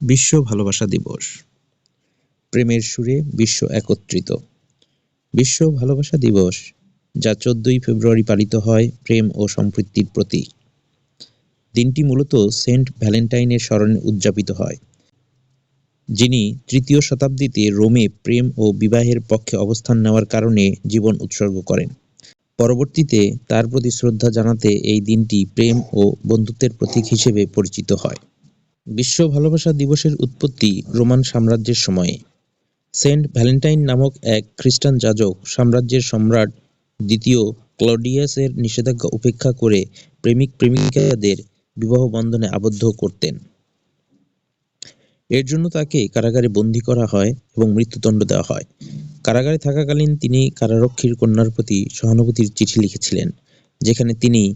বিশ্ব ভালোবাসা দিবস। প্রেমের সুরে বিশ্ব একত্রিত। বিশ্ব ভালোবাসা দিবস, যা 14ই ফেব্রুয়ারি পালিত হয়, প্রেম ও সম্প্রীতির প্রতীক। দিনটি মূলত সেন্ট ভ্যালেন্টাইনের স্মরণে উদযাপিত হয়, যিনি 3য় শতাব্দীতে রোমে প্রেম ও বিবাহের পক্ষে অবস্থান নেওয়ার কারণে জীবন উৎসর্গ করেন। পরবর্তীতে তার প্রতি শ্রদ্ধা জানাতে এই দিনটি প্রেম ও বন্ধুত্বের প্রতীক হিসেবে পরিচিত হয়। বিশ্ব ভালোবাসা দিবসের উৎপত্তি রোমান সাম্রাজ্যের সময়ে। সেন্ট ভ্যালেন্টাইন নামক এক খ্রিস্টান যাজক সাম্রাজ্যের সম্রাট দ্বিতীয় ক্লডিয়াসের নিষেধাজ্ঞা উপেক্ষা করে প্রেমিক প্রেমিকাদের বিবাহ বন্ধনে আবদ্ধ করতেন। এর জন্য তাকে কারাগারে বন্দী করা হয় এবং মৃত্যুদণ্ড দেওয়া হয়। কারাগারে থাকাকালীন তিনি কারারক্ষীর কন্যার প্রতি সহানুভূতির চিঠি লিখেছিলেন, যেখানে তিনি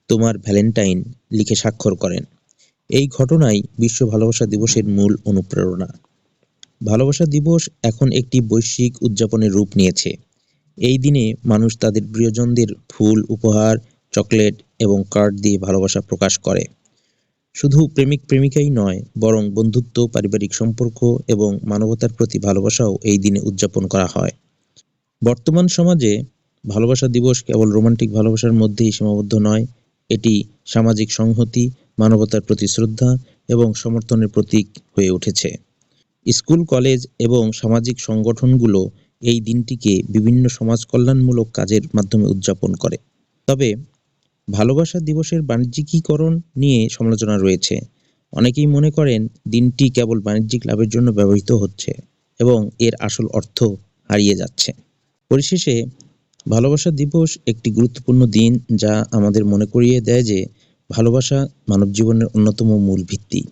"তোমার ভ্যালেন্টাইন" লিখে স্বাক্ষর করেন। এই ঘটনাই বিশ্ব ভালোবাসা দিবসের মূল অনুপ্রেরণা। ভালোবাসা দিবস এখন একটি বৈশ্বিক উদযাপনের রূপ নিয়েছে। এই দিনে মানুষ তাদের প্রিয়জনদের ফুল, উপহার, চকলেট এবং কার্ড দিয়ে ভালোবাসা প্রকাশ করে। শুধু প্রেমিক প্রেমিকাই নয়, বরং বন্ধুত্ব, পারিবারিক সম্পর্ক এবং মানবতার প্রতি ভালোবাসাও এই দিনে উদযাপন করা হয়। বর্তমান সমাজে ভালোবাসা দিবস কেবল রোমান্টিক ভালোবাসার মধ্যেই সীমাবদ্ধ নয়, এটি সামাজিক সংহতি, মানবতার প্রতি শ্রদ্ধা এবং সমর্থনের প্রতীক হয়ে উঠেছে। স্কুল, কলেজ এবং সামাজিক সংগঠনগুলো এই দিনটিকে বিভিন্ন সমাজ কল্যাণমূলক কাজের মাধ্যমে উদযাপন করে। তবে ভালোবাসা দিবসের বাণিজ্যিকীকরণ নিয়ে সমালোচনা রয়েছে। অনেকেই মনে করেন দিনটি কেবল বাণিজ্যিক লাভের জন্য ব্যবহৃত হচ্ছে এবং এর আসল অর্থ হারিয়ে যাচ্ছে। পরিশেষে ভালোবাসা দিবস একটি গুরুত্বপূর্ণ দিন, যা আমাদের মনে করিয়ে দেয় যে ভালোবাসা মানব জীবনের অন্যতম মূল ভিত্তি।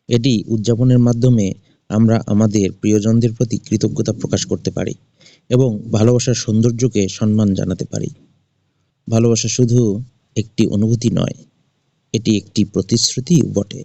এটি উদযাপনের মাধ্যমে আমরা আমাদের প্রিয়জনদের প্রতি কৃতজ্ঞতা প্রকাশ করতে পারি এবং ভালোবাসার সৌন্দর্যকে সম্মান জানাতে পারি। ভালোবাসা শুধু একটি অনুভূতি নয়, এটি একটি প্রতিশ্রুতিও বটে।